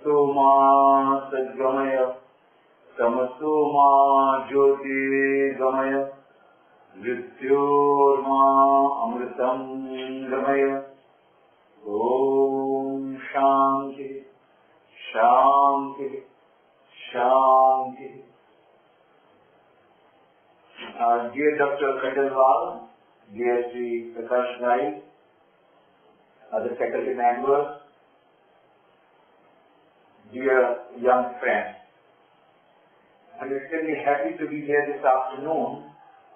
सत्सु मा सद्गमय तमसु मा ज्योतिर्गमय मृत्योर्मा अमृतं गमय। ओम शांति शांति शांति। Dear Dr. Khandelwal, dear Sri Prakash Rai, other faculty members, dear young friends, I'm extremely happy to be here this afternoon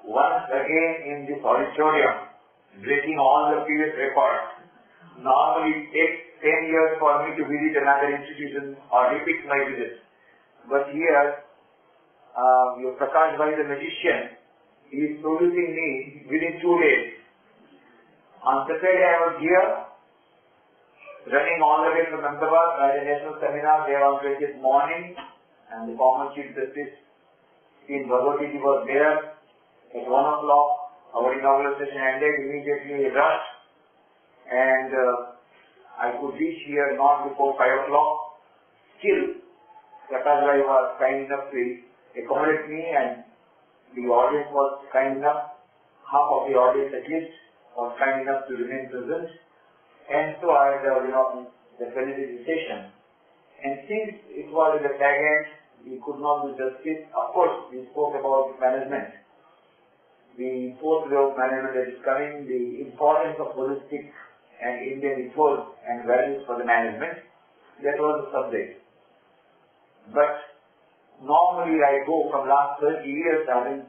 once again in this auditorium, breaking all the previous records. Normally it takes 10 years for me to visit another institution or repeat my visit. But here, your Prakash Bhai, the magician, he is producing me within 2 days. On Saturday I was here, running all the way from Ahmedabad at a national seminar there on 20th morning, and the former Chief Justice in Bhagavati was there. At 1 o'clock, our inaugural session ended. Immediately we rushed, and I could reach here not before 5 o'clock. Still, Prakash Bhai was kind enough to accommodate me, and the audience was kind enough, half of the audience at least, was kind enough to remain present. And so I had the plenary session. And since it was at the tag end, we could not do justice. Of course, we spoke about management. The fourth way of management that is coming, the importance of holistic and Indian ethos and values for the management. That was the subject. But normally I go from last 30 years, I have been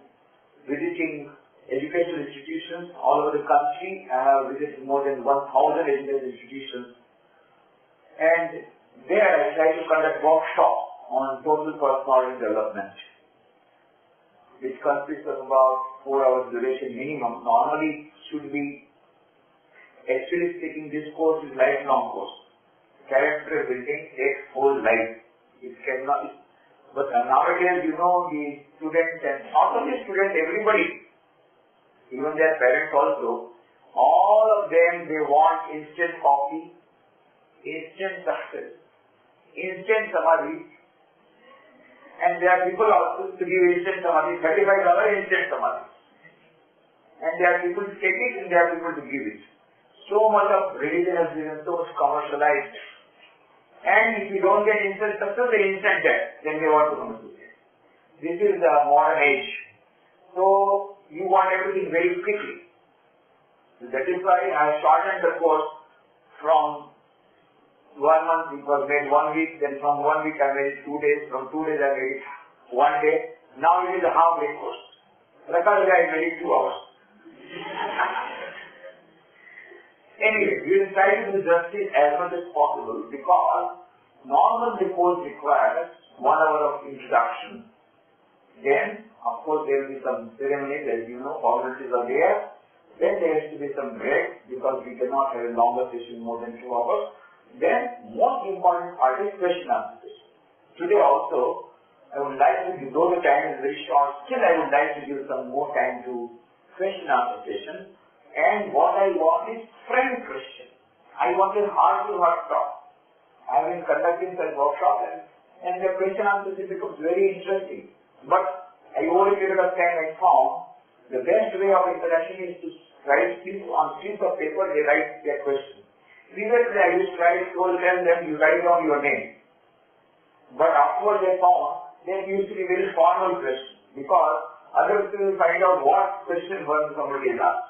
visiting educational institutions all over the country. I have visited more than 1,000 educational institutions. And there I try to conduct workshops on total personality development, which consists of about 4 hours duration minimum. Normally should be, actually speaking, this course is lifelong course. Character building takes whole life. It cannot. But nowadays, the students, and not only students, everybody, even their parents also, all of them, they want instant coffee, instant success, instant samadhi. And there are people also to give instant samadhi, $35 instant samadhi. And there are people to take it, and there are people to give it. So much of religion has been so much commercialized. And if you don't get instant success, the instant death, then they want to come to it. This is the modern age. So you want everything very quickly. So that is why I shortened the course from 1 month, it was made 1 week, then from 1 week I made it 2 days, from 2 days I made it 1 day. Now it is a half-day course. Prakash Bhai made it 2 hours. Anyway, we will try to do justice as much as possible, because normal the course requires 1 hour of introduction. Then, of course, there will be some ceremonies, as you know, formalities are there. Then there has to be some break, because we cannot have a longer session more than 2 hours. Then, most important part is question answer session. Today also, I would like to give, though the time is very short, still I would like to give some more time to question answer session. And what I want is frank question. I want a heart-to-heart talk. I have been conducting such workshops, and the question answer becomes very interesting. But over a period of time I found the best way of interaction is to write on sheets of paper, they write their question. Previously I used to write, tell them you write down your name. But afterwards I found there used to be very formal question, because others will find out what question somebody is asked.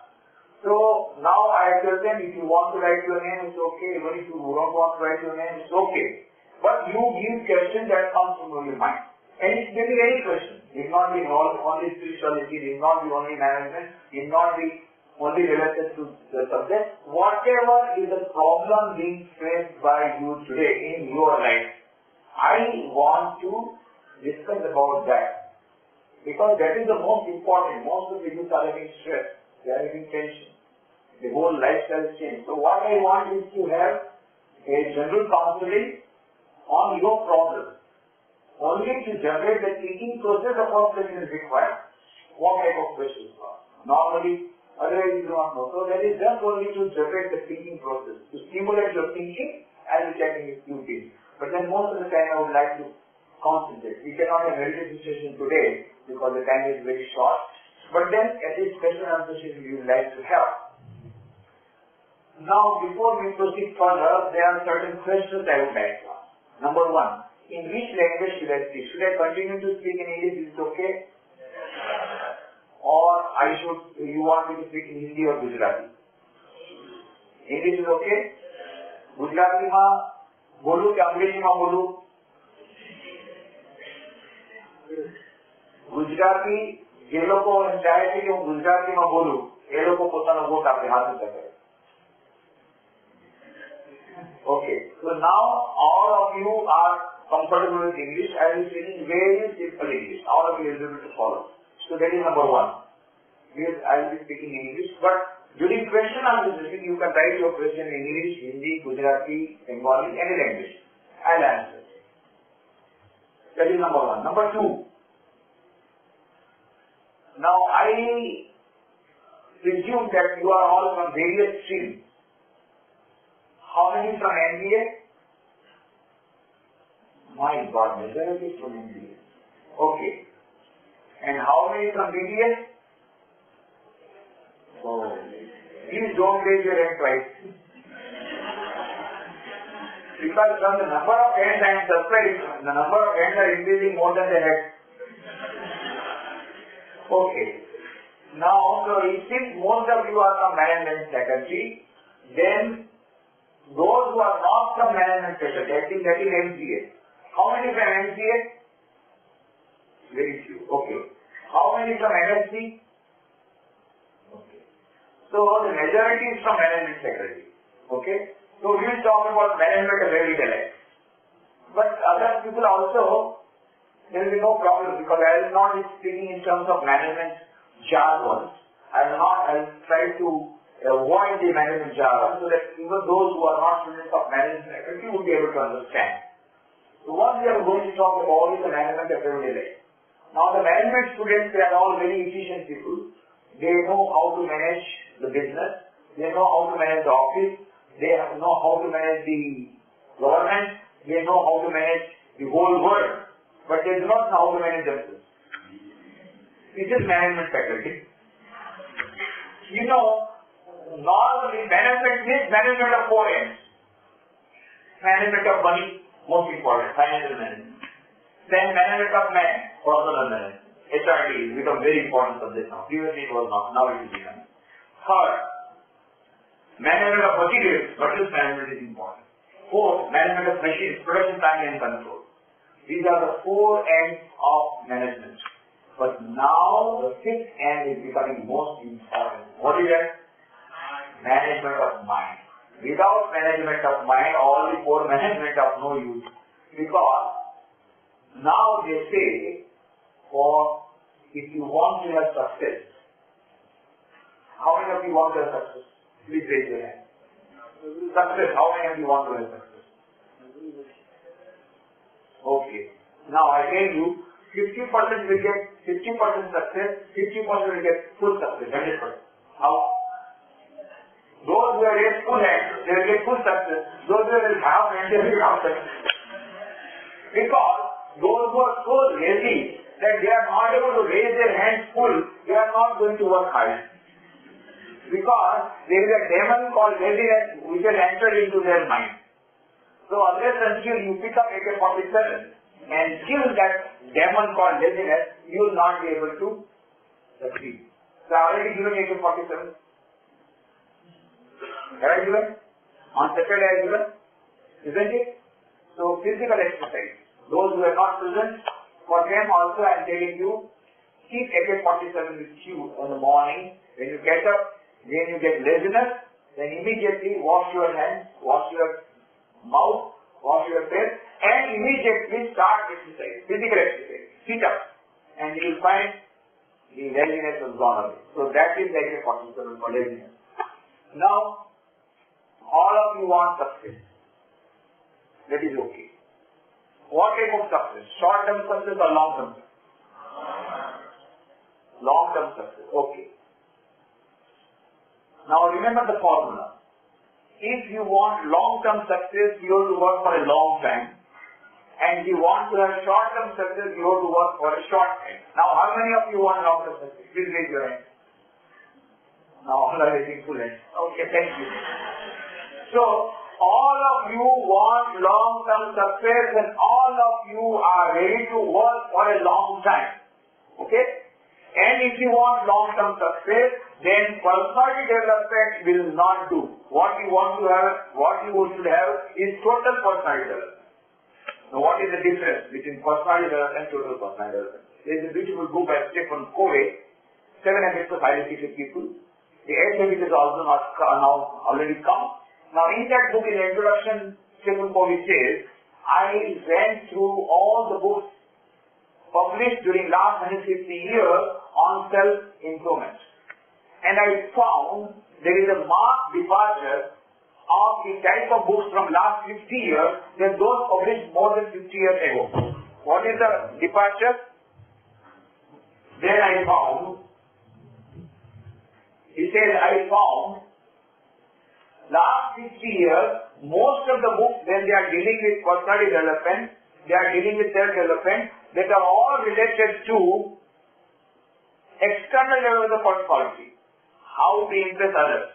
So now I tell them, if you want to write your name, it's okay. Even if you don't want to write your name, it's okay. But you give question that comes from your mind. And it may be any question. It need not be only spirituality, it need not be only management, it need not be only related to the subject. Whatever is the problem being faced by you today in your life, I want to discuss about that. Because that is the most important. Most of the youth are having stress. They are having tension. The whole lifestyle is changed. So what I want is to have a general counseling on your problem. Only to generate the thinking process of what question is required. What type of questions are. Normally, otherwise you do not know. So that is just only to generate the thinking process. To stimulate your thinking and checking a few things. But then then most of the time I would like to concentrate. We cannot have meditation session today because the time is very short, but then at least question and answer session we would like to have. Now, before we proceed further, there are certain questions I would like to ask. Number one, in which language should I speak? Should I continue to speak in English? Is it okay? Or you want me to speak in Hindi or Gujarati? English is okay? Gujarati ma bolu ke Angrezi ma bolu? Gujarati જે લોકો ચાહે છે કે હું ગુજરાતીમાં બોલું એ લોકો પોતાનો વોટ આપે હાથ ઊંચા કરે. Okay, so now all of you are comfortable with English. I will be speaking very simple English. All of you will be able to follow. So that is number one. Yes, I will be speaking in English, but during question and answer session, you can write your question in English, Hindi, Gujarati, Bengali, any language. I will answer. That is number one. Number two. Now I presume that you are all from various streams. How many from MBA? My God, majority from MBA. Okay. And how many from BBA? Oh, please don't raise your hand twice. Because from the number of hands I am surprised, the number of hands are increasing more than the head. Okay. Now, so since most of you are from management faculty, then those who are not from management faculty, I think that is MCA. How many from MCA? Very few. Okay. How many from MSc? Okay. So the majority is from management faculty. Okay. So we will talk about management a very little. But other people also, there will be no problem because I will not be speaking in terms of management jargon. I will try to avoid the management jargon so that even those who are not students of management faculty will be able to understand. So what we are going to talk about is the management of everyday life. Now the management students, they are all very efficient people. They know how to manage the business. They know how to manage the office. They know how to manage the government. They know how to manage the whole world. But they do not know how to manage themselves. This is management faculty. You know, normally management means management of four ends. Management of money, most important, financial management. Then management of man, personal management. HRD has become very important subject now. Previously it was not, now it is becoming. Third, management of materials, materials management is important. Fourth, management of machines, production planning and control. These are the four ends of management. But now the fifth end is becoming most important. What is that? Management of mind. Without management of mind, all the four management of no use. Because now they say, if you want to have success, how many of you want to have success? Please raise your hand. Success, how many of you want to have success? Okay. Now I tell you, 50% will get 50% success, 50% will get full success, 100%. How? Those who have raised full hands, they will get full success. Those who have half hands, they will get half success. Because those who are so lazy that they are not able to raise their hands full, they are not going to work hard. Because there is a demon called laziness which has entered into their mind. So unless until you pick up AK-47 and kill that demon called laziness, you will not be able to succeed. So I already given AK-47. Have I given? On Saturday I have given? Isn't it? So physical exercise. Those who are not present, for them also I am telling you, keep AK-47 with you in the morning. When you get up, when you get laziness, then immediately wash your hands, wash your mouth, wash your face, and immediately start exercise, physical exercise, sit up, and you will find the laziness has gone away. So that is like a consistent for laziness. Now, all of you want success. That is okay. What type of success? Short-term success or long-term success? Long-term success. Okay. Now remember the formula. If you want long-term success, you have to work for a long time. And if you want to have short-term success, you have to work for a short time. Now, how many of you want long-term success? Please raise your hand. Now, all are raising full hands. Okay, thank you. So, all of you want long-term success and all of you are ready to work for a long time. Okay? And if you want long-term success, then personality development will not do. What you want to have, what you should have is total personality development. Now, what is the difference between personality development and total personality development? There is a beautiful book by Stephen Covey, 7 Habits of Highly Effective People. The 8th habit is also now already come. Now, in that book, in the introduction, Stephen Covey says, I went through all the books published during last 150 years on self-improvement. And I found there is a marked departure of the type of books from last 50 years than those published more than 50 years ago. What is the departure? Then I found, he says, I found last 50 years, most of the books when they are dealing with personality development, they are dealing with self-development, that are all related to external level of the personality. How to impress others,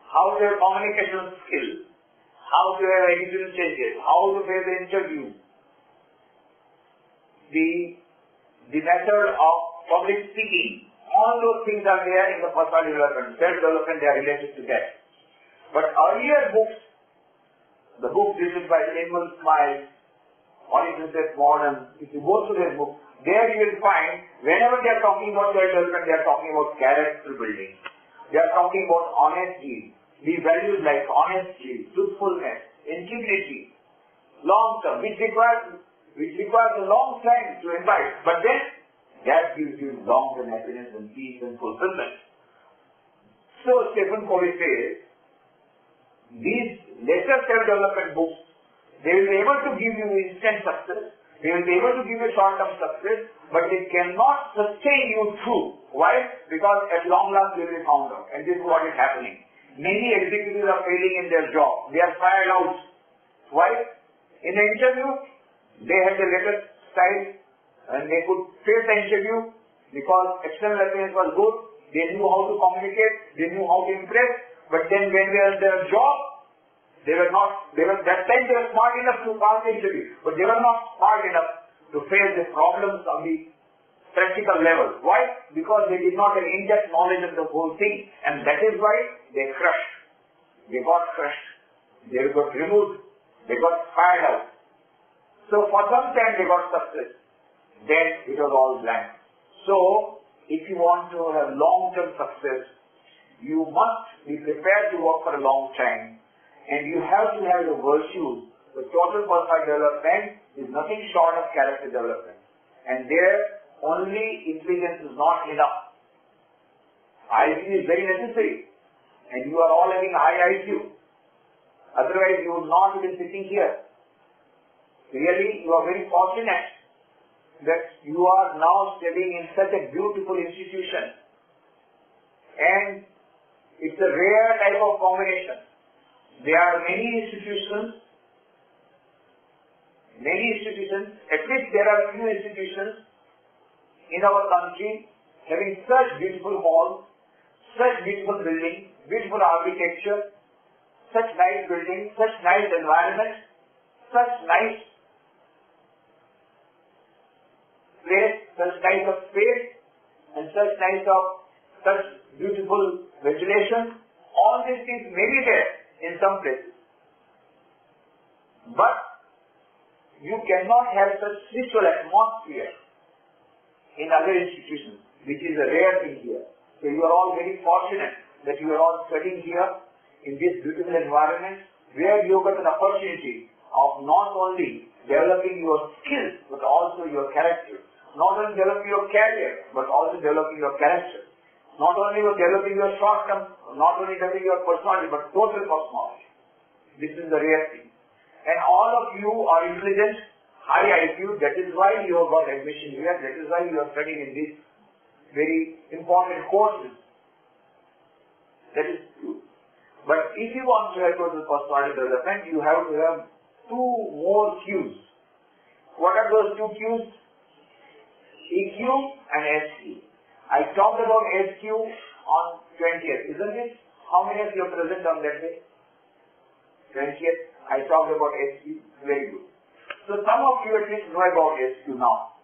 how to have communication skills, how to have attitude changes, how to face the interview, the method of public speaking, all those things are there in the personality development. Self-development, they are related to that. But earlier books, the book written by Samuel Smiles, Origins of Modern, if you go through their book, there you will find, whenever they are talking about self-development, they are talking about character building. They are talking about honesty, the values like honesty, truthfulness, integrity, long-term, which requires a long time to imbibe. But then, that gives you long-term happiness and peace and fulfillment. So, Stephen Covey says, these later self-development books, they will be able to give you instant success, they will be able to give you short-term success, but they cannot sustain you through. Why? Because at long last they will be found out. And this is what is happening. Many executives are failing in their job. They are fired out. Why? In the interview, they had the latest style and they could face the interview because external appearance was good. They knew how to communicate. They knew how to impress. But then when they were in their job, that time they were smart enough to pass the interview, but they were not smart enough to face the problems on the practical level. Why? Because they did not have in-depth knowledge of the whole thing, and that is why they crushed. They got crushed. They got removed. They got fired out. So for some time they got success. Then it was all blank. So if you want to have long-term success, you must be prepared to work for a long time. And you have to have the virtues. The total personality development is nothing short of character development. And there, only intelligence is not enough. IQ is very necessary. And you are all having high IQ. Otherwise, you would not be sitting here. Really, you are very fortunate that you are now studying in such a beautiful institution. And it's a rare type of combination. There are many institutions, at least there are few institutions in our country having such beautiful halls, such beautiful buildings, beautiful architecture, such nice buildings, such nice environment, such nice place, such nice of space, and such beautiful ventilation. All these things may be there in some places. But you cannot have such spiritual atmosphere in other institutions, which is a rare thing here. So you are all very fortunate that you are all studying here in this beautiful environment where you got an opportunity of not only developing your skills but also your character. Not only developing your career but also developing your character. Not only developing your short-term, not only developing your personality, but total personality. This is the rare thing. And all of you are intelligent, high IQ, that is why you have got admission here, that is why you are studying in these very important courses. That is true. But if you want to have total personality development, you have to have two more Qs. What are those two Qs? EQ and SQ. I talked about SQ on 20th, isn't it? How many of you are present on that day? 20th. I talked about SQ. Very good. So some of you at least know about SQ now.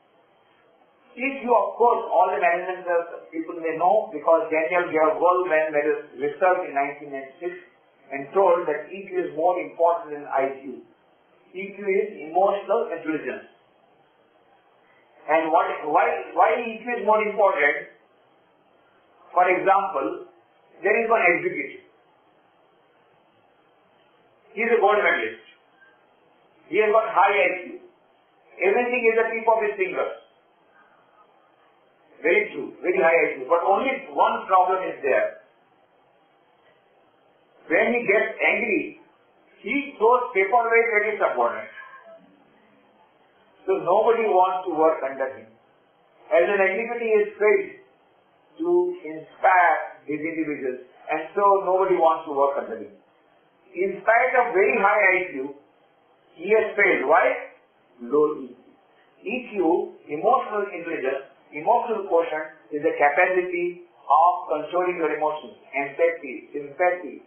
EQ, of course, all the management people may know because Daniel Goleman made a research in 1996 and told that EQ is more important than IQ. EQ is emotional intelligence. And why EQ is more important? For example, there is one executive. He is a gold medalist. He has got high IQ. Everything is at the tip of his fingers. Very true, very high IQ. But only one problem is there. When he gets angry, he throws paperweight at his opponent. So nobody wants to work under him. As an executive, he is failed to inspire these individuals, and so nobody wants to work under him. In spite of very high IQ, he has failed. Why? Low EQ. EQ, emotional intelligence, emotional quotient, is the capacity of controlling your emotions, empathy, sympathy,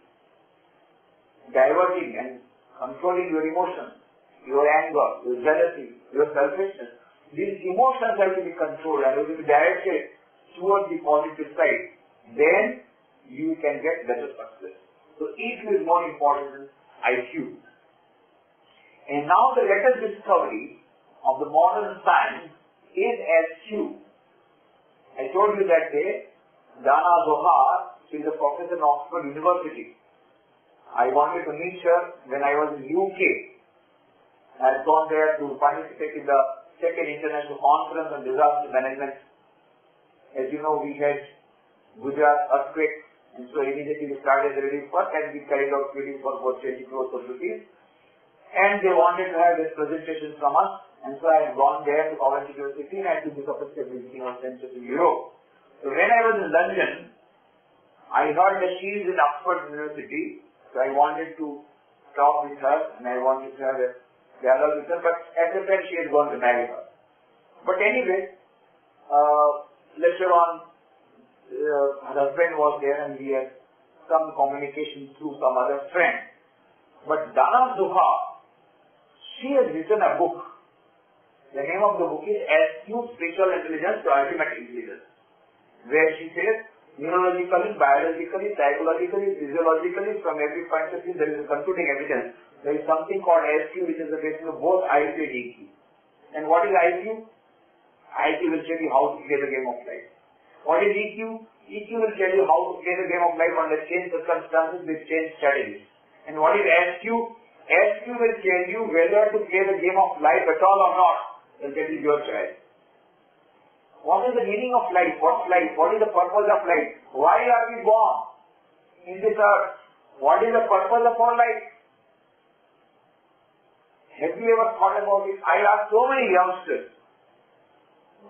diverting and controlling your emotions, your anger, your jealousy, your selfishness. These emotions have to be controlled and have to be directed towards the positive side. Then you can get better success. So EQ is more important than IQ. And now the latest discovery of the modern science is SQ. I told you that day, Dana Zohar, she is a professor in Oxford University. I wanted to meet her when I was in UK. I had gone there to participate in the second international conference on disaster management. As you know, we had Gujarat earthquake, and so immediately we started the relief work and we carried out relief for about 20 crores of rupees. And they wanted to have this presentation from us, and so I had gone there to Coventry University and I took this opportunity of visiting our centers in Europe. So when I was in London, I heard that she is in Oxford University, so I wanted to talk with her and I wanted to have a dialogue with her, but at the time she had gone to America. But anyway, later on, her husband was there and we had some communication through some other friend. But Dana Zohar, she has written a book. The name of the book is SQ, Spiritual Intelligence to Ultimate Intelligence, where she says, neurologically, biologically, psychologically, physiologically, from every point of view, there is a concluding evidence. There is something called SQ, which is the basis of both IQ and EQ. And what is IQ? IQ will tell you how to play the game of life. What is EQ? EQ will tell you how to play the game of life under changed circumstances with changed strategies. And what is SQ? SQ will tell you whether to play the game of life at all or not. And that is your choice. What is the meaning of life? What's life? What is the purpose of life? Why are we born in this earth? What is the purpose of our life? Have you ever thought about it? I ask so many youngsters,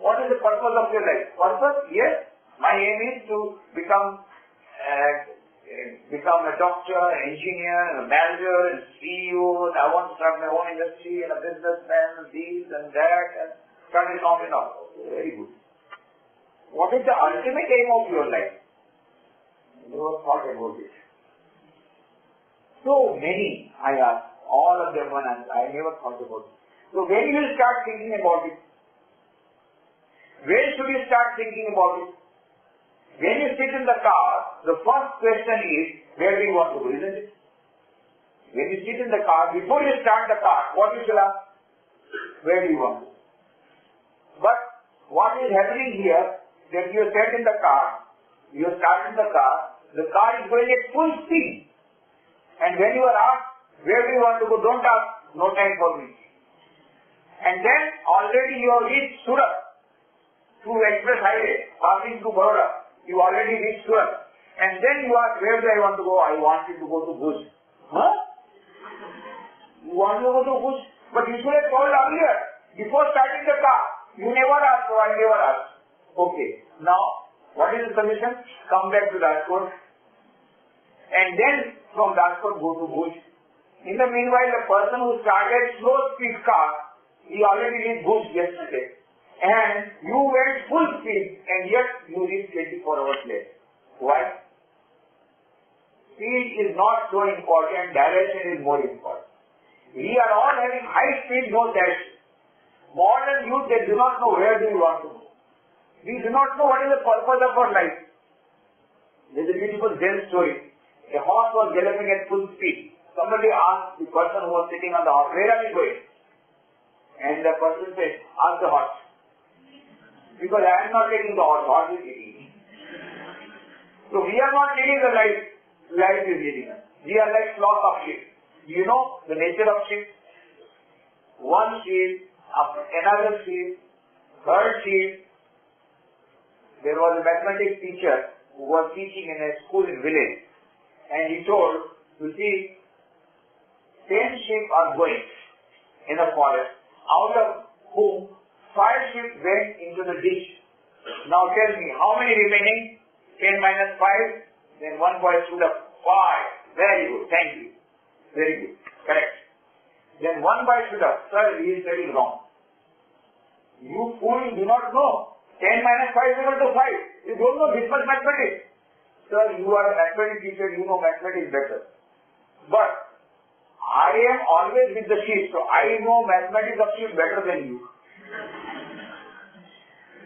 what is the purpose of your life? Purpose? Yes. My aim is to become a doctor, an engineer, a manager, and CEO. And I want to start my own industry and a businessman, this and that, and start it on and off. Very good. What is the ultimate aim of your life? Never thought about it. So many, I ask, all of them one answer. I never thought about it. So when you will start thinking about it? Where should you start thinking about it? When you sit in the car, the first question is, where do you want to go, isn't it? When you sit in the car, before you start the car, what you should ask? Where do you want to go? But what is happening here, that you sat in the car, you start in the car is going at full speed. And when you are asked, where do you want to go, don't ask, no time for me. And then already you have reached Surat, through express highway, passing through Baroda. You already reached Surat. And then you ask, where do I want to go? I wanted to go to Bhuj. Huh? You want to go to Bhuj? But you should have told earlier, before starting the car. You never asked, so I never asked. Okay. Now, what is the solution? Come back to Rajkot. And then from Rajkot go to Bhuj. In the meanwhile, the person who started slow speed car, he already reached Bhuj yesterday. And you went full speed and yet you reached 24 hours late. Why? Speed is not so important, direction is more important. We are all having high speed, no direction. Modern youth, they do not know where do we want to go. We do not know what is the purpose of our life. There is a beautiful Zen story. A horse was galloping at full speed. Somebody asked the person who was sitting on the horse, where are you going? And the person said, ask the horse. Because I am not taking the horse, horse is taking me. So we are not living the life, life is living us. We are like flock of sheep. You know the nature of sheep? One sheep, another sheep, third sheep. There was a mathematics teacher who was teaching in a school in village. And he told, you see, 10 sheep are going in a forest, out of whom 5 sheep went into the ditch. Now tell me, how many remaining? 10 minus 5? Then one boy stood up. 5. Very good. Thank you. Very good. Correct. Then one boy stood up. Sir, he is very wrong. You fool, do not know. 10 minus 5 is equal to 5. You don't know this much mathematics. Sir, you are a mathematics teacher. You know mathematics better. But I am always with the sheep. So I know mathematics of sheep better than you.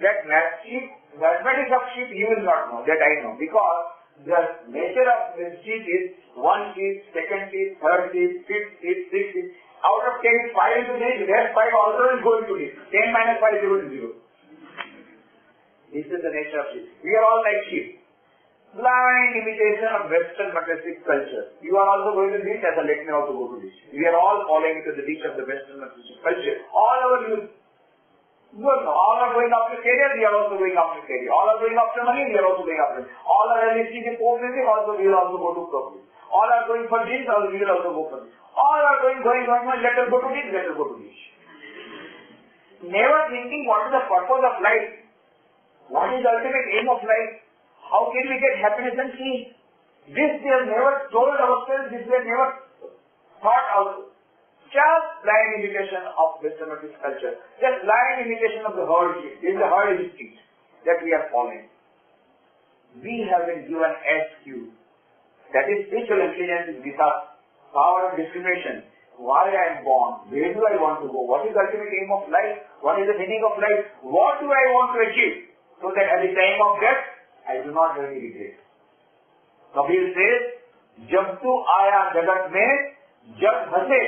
That mathematics of sheep you will not know, that I know, because the nature of the sheep is one sheep, second sheep, third sheep, fifth sheep, sixth sheep. Out of 10, 5 into this, rest 5 also will go into this. 10 minus 5 is equal to 0. This is the nature of sheep. We are all like sheep. Blind imitation of Western materialistic culture. You are also going to this as a let me also go to this. We are all falling into the ditch of the Western materialistic culture. All our youth. Good. All are going after career, we are also going after career. All are going after money, we are also going after money. All are listening to folk music, also we will also go to folk music. All are going for this, also we will also go for this. All are going, let us go to this, let us go to this. Never thinking what is the purpose of life. What is the ultimate aim of life? How can we get happiness and peace? This we have never told ourselves, this we have never thought also. Just blind imitation of Western culture. Just blind imitation of the herd. This is the herd instinct that we are following. We have been given SQ. That is spiritual intelligence is with us. Power of discrimination. Why I am born? Where do I want to go? What is the ultimate aim of life? What is the meaning of life? What do I want to achieve? So that at the time of death, I do not have any regret. Kabir says, जब तू आया जगत में, जब हंसे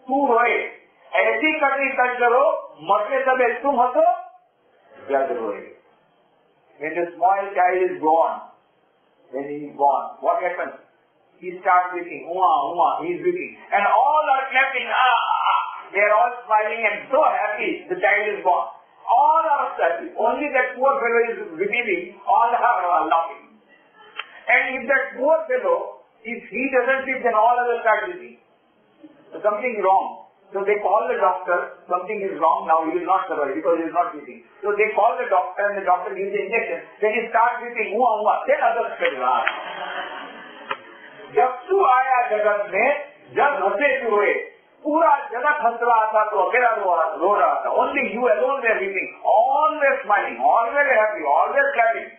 तू रोए, ऐसी करनी कर करो, मरते समय तुम हंसो, जग रोए. When the small child is born, when he is born, what happens? He starts weeping, he is weeping, and all are clapping, they are all smiling and so happy the child is born. All are happy. Only that poor fellow is weeping, all are laughing. And if that poor fellow, if he doesn't weep, then all others start weeping. So something wrong. So they call the doctor, something is wrong now, he will not survive because he is not weeping. So they call the doctor and the doctor gives the injection. Then he starts weeping, then others will laugh. जब तू आया जगत में, जब हंसे तू रोए, पूरा जगत हंस रहा था तो अकेला रो रहा था. Only you alone were weeping, always smiling, always happy, always clapping.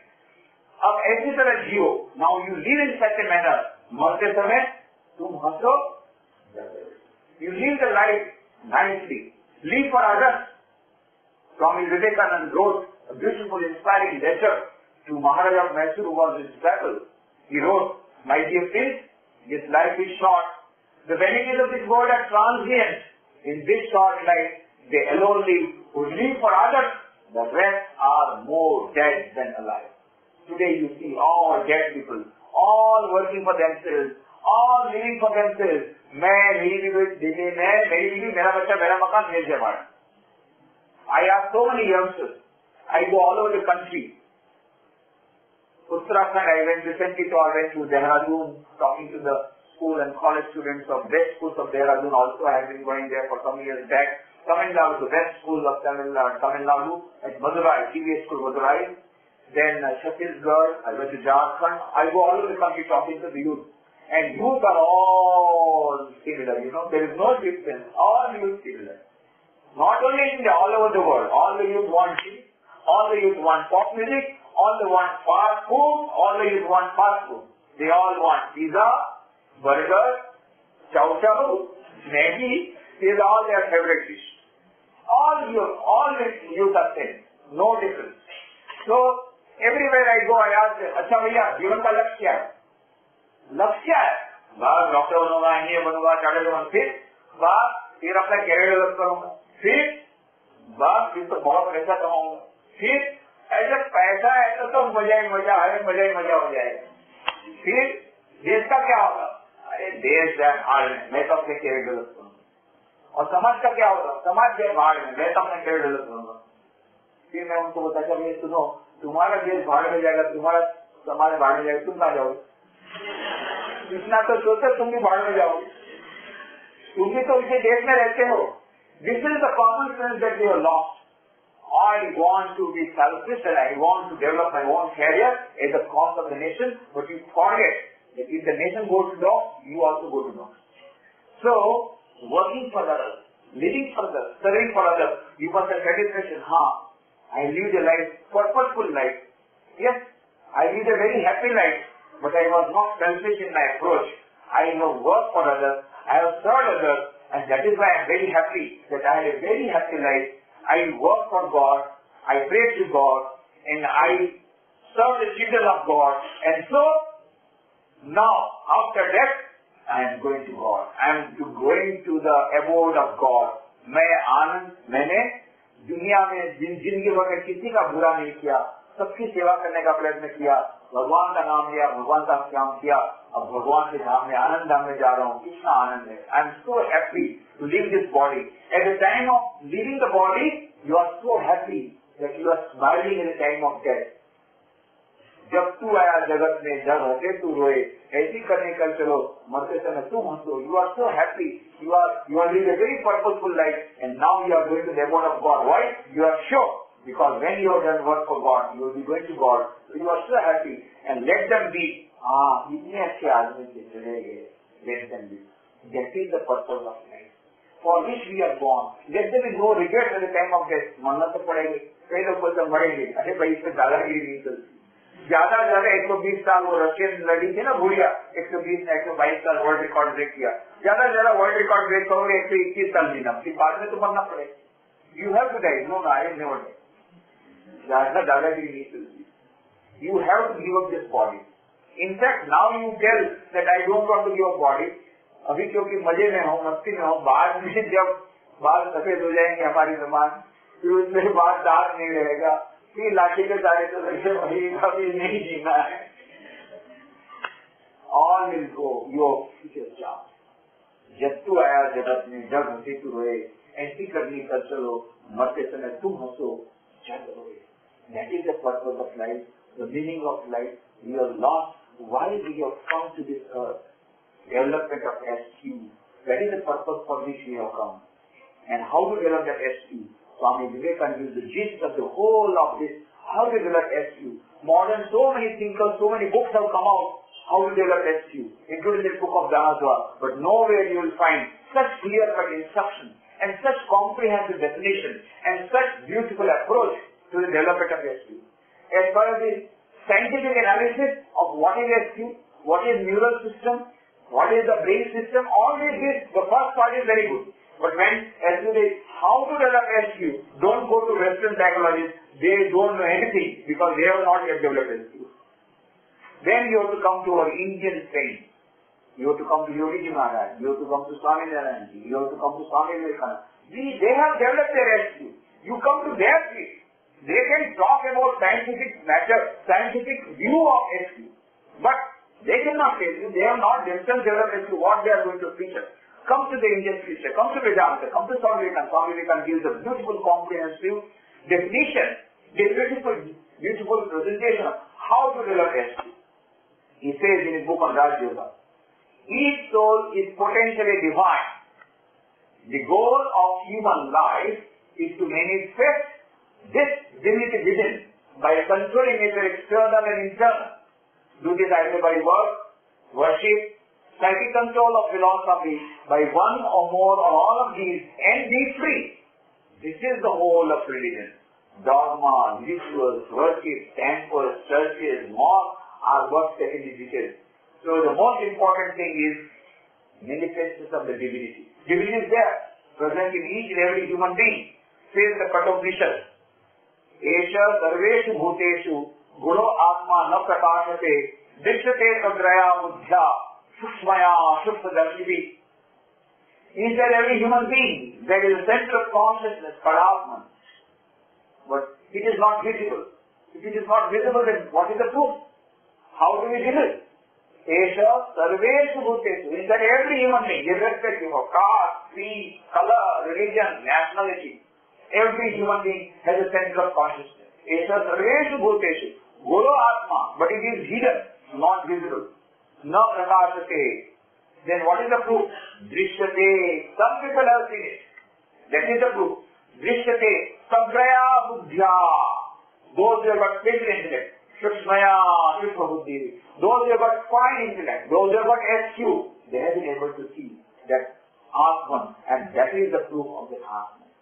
अब ऐसी तरह जियो. Now you live in such a manner. मरते समय तुम हंसो. You live the life nicely. Live for others. Swami Vivekananda wrote a beautiful, inspiring letter to Maharaja of Mysore, who was his disciple. He wrote, my dear prince, this life is short. The vanities of this world are transient. In this short life, they alone live. Who live for others, the rest are more dead than alive. Today you see all dead people, all working for themselves, all living for themselves. I have so many youngsters. I go all over the country. Uttarakhand, I went recently to Dehradun, talking to the school and college students of best schools of Dehradun. Also, I have been going there for some years back. Tamil Nadu, the best school of Tamil Nadu, at Madurai, CBS school Madurai. Then Chhattisgarh, I went to Jharkhand. I go all over the country talking to the youth. And youth are all similar. there is no difference. All youth similar. Not only in India, all over the world. All the youth want cheap, all the youth want pop music, all the want fast food, all the youth want fast food. They all want pizza, burger, chow chow, Maggi, is all their favorite dish. All the youth are same. No difference. So, everywhere I go, I ask them, अच्छा भैया, जीवन का लक्ष्य क्या है? लक्ष्य क्या है? बस डॉक्टर बनूंगा, इंजीनियर बनूंगा, चार्टर्ड बनूंगा, फिर अपना कैरियर डेवलप करूंगा, फिर तो बहुत पैसा कमाऊंगा, फिर ऐसा पैसा है तो मजा ही मजा हो जाएगा। फिर देश का क्या होगा? अरे देश है भाड़ में, मैं तो अपने कैरियर डेवलप करूंगा। और समाज का क्या होगा? समाज के भाड़ में, मैं तो अपना कैरियर डेवलप करूंगा। फिर मैं उनको बताता हूँ, सुनो, तुम्हारा देश भाड़ में जाएगा, तुम्हारा समाज भाड़ में जाएगा, तुम कहाँ जाओगे? इतना तो सोचो, तुम भी भाड़ में जाओगे। तुम भी तो इसी देश में रहते हो। This is the common sense that we have lost. I want to be selfish and I want to develop my own career at the cost of the nation, but you forget that if the nation goes down, you also go down. So, working for others, living for others, serving for others, you must have satisfaction. I lived a life, purposeful life. Yes, I lived a very happy life, but I was not selfish in my approach. I have worked for others, I have served others, and that is why I am very happy that I had a very happy life. I work for God, I pray to God, and I serve the children of God. And so, now, after death, I am going to God. I am going to the abode of God. मैंने दुनिया में जिंदगी भर में किसी का बुरा नहीं किया, सबकी सेवा करने का प्रयत्न किया, भगवान का नाम लिया, भगवान का काम किया, अब भगवान के धाम में आनंद धाम में जा रहा हूँ। कितना आनंद है। I am so happy to live this body. At the time of living the body you are so happy that you are smiling in the time of death. जब तू आया जगत में, जब हंसे तू रोए, ऐसी करने कर चलो, मरते समय तू हंसो। You are so happy, you are live a very purposeful life, and now you are going to the abode of God. Why? You are sure, because when you have done work for God, you will be going to God. So you are so happy, and let them be. इतने अच्छे आदमी से चले गए, let them be. That is the purpose of life, for which we are born. Let there be no regret at the time of death. मरना तो पड़ेगा। कई लोग बोलते मरेंगे, अरे भाई इसमें दादागिरी नहीं चलती। ज्यादा 120 साल वो रशियन लड़ी थी ना, बुढ़िया, 120 122 साल वर्ल्ड रिकॉर्ड ब्रेक किया। ज्यादा वर्ल्ड रिकॉर्ड ब्रेक करोगे 121 साल जीना, फिर बाद में तो मरना पड़ेगा। You have to die. No, I have never died. ज्यादा दादागिरी नहीं चलती। You have to give up this body. In fact, now you tell that I don't want to give up body. अभी क्योंकि मजे में हो, मस्ती में हो, बाद में जब बाल सफेद हो जाएंगे हमारी जबान, फिर उसमें बाद दाग नहीं रहेगा, फिर लाठी के सारे तो लगे वही कभी नहीं जीना है। All will go your future job. जब तू आया जगत में, जब हंसी तू रोए, ऐसी करनी कर चलो, मरते समय तुम हंसो, जब रोए। That is the purpose of life, the meaning of life. We are lost. Why we have come to this earth? Development of SQ. That is the purpose for which we have come. And how to develop that SQ? Swami Vivekananda gives the gist of the whole of this. How to develop SQ? Modern, so many thinkers, so many books have come out. How to develop SQ, including the book of Dhanasva. But nowhere you will find such clear-cut instruction and such comprehensive definition and such beautiful approach to the development of SQ. As far as the scientific analysis of what is SQ, what is neural system, what is the brain system, all this, the first part is very good. But when as to the how to develop SQ, don't go to Western psychologists, they don't know anything because they have not yet developed SQ. Then you have to come to our Indian saints. You have to come to Yogi Ji Maharaj, you have to come to Swami Narayan Ji, you have to come to Swami Vivekananda. They have developed their SQ. You come to their feet. They can talk about scientific matter, scientific view of SQ. But they cannot tell you, they have not themselves developed SQ, what they are going to teach us. Come to the Indian scripture, come to Vedanta, come to Swami Vivekananda. Swami Vivekananda gives a beautiful comprehensive definition, a beautiful presentation of how to develop SQ. He says in his book on Raj Yoga, each soul is potentially divine. The goal of human life is to manifest this divinity within by controlling its external and internal. Do this either by work, worship, psychic control of philosophy by one or more or all of these and be free. This is the whole of religion. Dogma, rituals, worship, temples, churches, mosques are what secondary details. So the most important thing is manifestation of the divinity. Divinity is there, present in each and every human being. Says the Kathopishan, Esha sarveshu bhuteshu guru atma na prakashate dishyate sadraya buddhya sushmaya sushmadarshini. Inside every human being there is a center of consciousness, Paratman. But it is not visible. If it is not visible, then what is the proof? How do we believe? Esha sarveshu bhuteshu. Inside every human being, irrespective of caste, creed, color, religion, nationality, every human being has a center of consciousness. Esha sarveshu bhuteshu guru atma. But it is hidden, not visible. Na prakashate. Then what is the proof? Drishyate. Some people have seen it. That is the proof. Drishyate. Sagraya buddhya. Those who have got spiritual intellect. Shukshmaya, Shukshma buddhi. Those who have got fine intellect. Those who have got SQ. They have been able to see that Atman. And that is the proof of the Atman.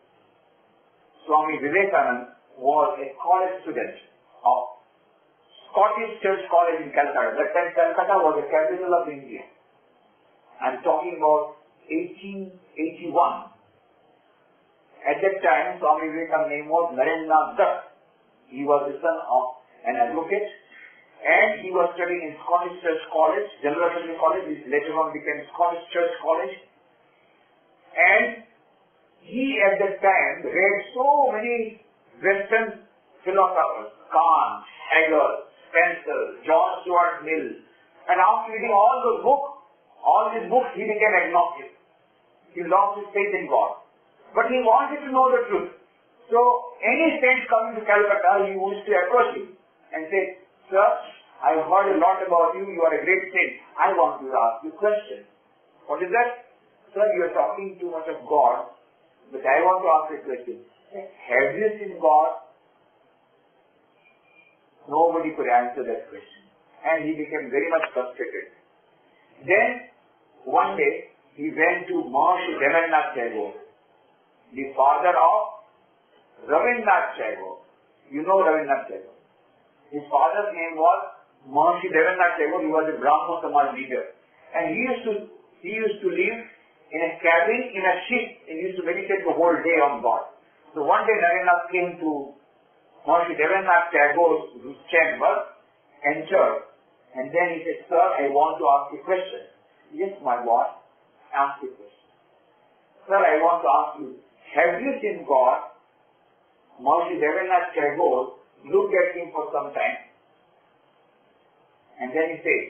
Swami Vivekananda was a college student of Scottish Church College in Calcutta. That time Calcutta was the capital of India. I am talking about 1881. At that time, Swami Vivekananda's name was Narendra Dutt. He was the son of an advocate and he was studying in Scottish Church College, General Assembly College, which later on became Scottish Church College. And he at that time read so many Western philosophers, Kant, Hegel, Spencer, John Stuart Mill, and after reading all those books, he became agnostic. He lost his faith in God. But he wanted to know the truth. So, any saint coming to Calcutta, he used to approach him and say, Sir, I have heard a lot about you, you are a great saint. I want to ask you a question. What is that? Sir, you are talking too much of God, but I want to ask you a question. Have you seen God? Nobody could answer that question. And he became very much frustrated. Then, one day, he went to Maharishi Devendra Tagore, the father of Rabindranath Tagore. You know Rabindranath Tagore. His father's name was Maharishi Devendra Tagore. He was a Brahmo Samaj leader. And he used to live in a cabin, in a ship, and he used to meditate the whole day on God. So one day Narendra came to Maharishi Devendra Tagore's chamber, entered, and then he said, Sir, I want to ask you a question. Yes, my boy, ask the question. Sir, I want to ask you, have you seen God? Maharishi Devendra Tagore looked at him for some time. And then he said,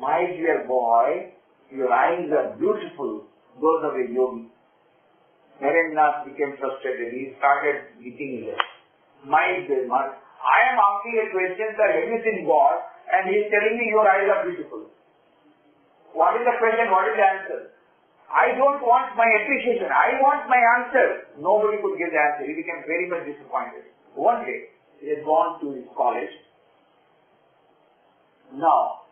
my dear boy, your eyes are beautiful. Those of a yogi. Narendra became frustrated. He started beating his head. My dear man, I am asking a question, sir, have you seen God? And he is telling me your eyes are beautiful. What is the question? What is the answer? I don't want my appreciation. I want my answer. Nobody could give the answer. He became very much disappointed. One day, he had gone to his college. Now,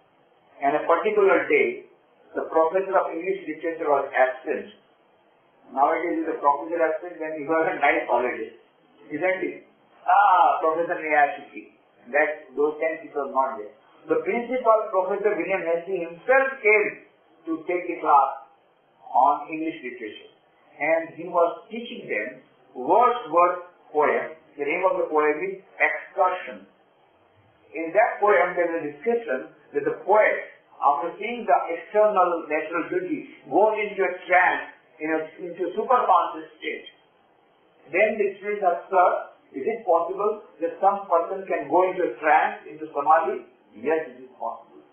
on a particular day, the professor of English literature was absent. Nowadays, if the professor is absent, then he was on night holiday. Isn't it? Professor Miyashiki. Those 10 people are not there. The principal, Professor William Hesse himself came to take a class on English literature. And he was teaching them Wordsworth's poem. The name of the poem is Excursion. In that poem, there is a description that the poet, after seeing the external natural beauty, goes into a trance, into a superconscious state. Then the students ask, Sir, is it possible that some person can go into a trance, into samadhi? Yes, it is possible.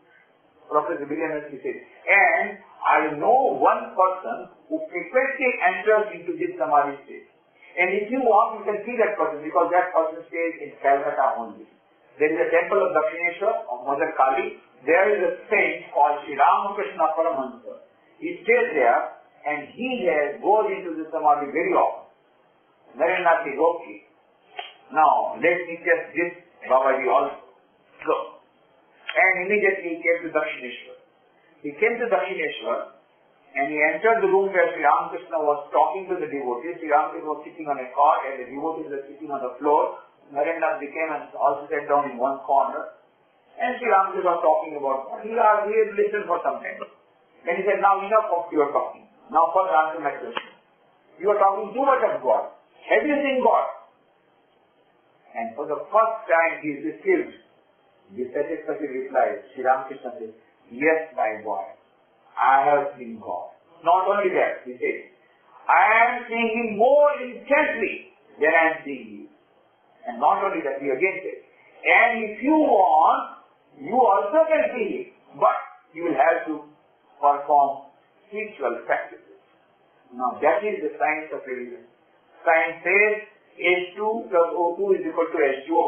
Professor William Hesse said, and I know one person who frequently enters into this samadhi state. And if you want, you can see that person because that person stays in Calcutta only. There is a temple of Dakshineshwar, of Mother Kali. There is a saint called Sri Ramakrishna Paramahansa. He stays there and he goes into the samadhi very often. Narendra said, okay. Now, let me test this Babaji also. Go. And immediately he came to Dakshineshwar. He came to Dakshineshwar and he entered the room where Sri Ramakrishna was talking to the devotees. Sri Ramakrishna was sitting on a cot and the devotees were sitting on the floor. Narendra came and also sat down in one corner. And Sri Ramakrishna was talking about God. He had listened for some time. Then he said, now enough of your talking. Now first answer my question. You are talking too much of God. Have you seen God? And for the first time he received the satisfactory reply. Sri Ramakrishna said, yes, my boy, I have seen God. Not only that, he said, I am seeing Him more intensely than I am seeing you. And not only that, he again said, and if you want, you also can see Him, but you will have to perform spiritual practices. Now that is the science of religion. Science says H2 plus O2 is equal to H2O.